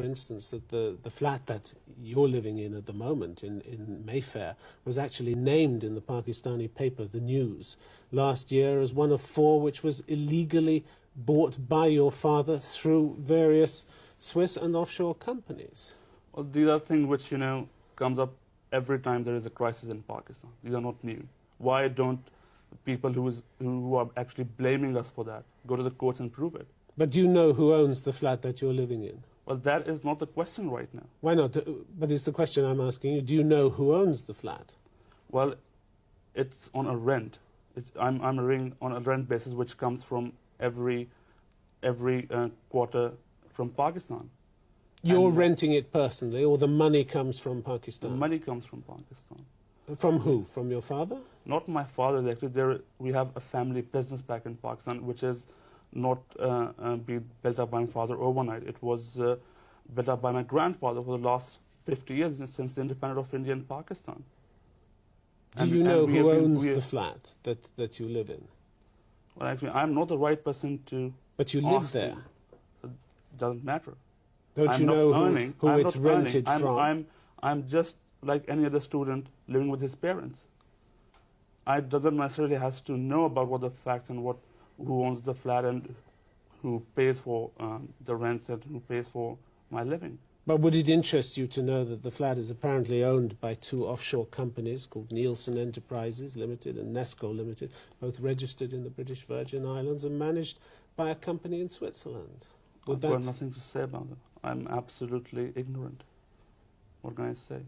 for instance, that the flat that you're living in at the moment in Mayfair was actually named in the Pakistani paper, The News, last year as one of 4 which was illegally bought by your father through various Swiss and offshore companies. Well, these are things which, comes up every time there is a crisis in Pakistan. These are not new. Why don't people who are actually blaming us for that go to the courts and prove it? But do you know who owns the flat that you're living in? Well, that is not the question right now. Why not? But it's the question I'm asking you. Do you know who owns the flat? Well, it's on a rent. I'm renting on a rent basis, which comes from every quarter from Pakistan. You're renting it personally, or the money comes from Pakistan? The money comes from Pakistan. From who? From your father? Not my father, actually. We have a family business back in Pakistan, which is not be built up by my father overnight. It was built up by my grandfather for the last 50 years since the independence of India and Pakistan. Do you know who owns the flat that you live in? Well, actually, I'm not the right person to. But you live there. It doesn't matter. Don't you know who it's rented from? I'm just like any other student living with his parents. I doesn't necessarily has to know about what the facts and who owns the flat and who pays for the rents and who pays for my living. But would it interest you to know that the flat is apparently owned by 2 offshore companies called Nielsen Enterprises Limited and Nesco Limited, both registered in the British Virgin Islands and managed by a company in Switzerland? I've got nothing to say about it. I'm absolutely ignorant. What can I say?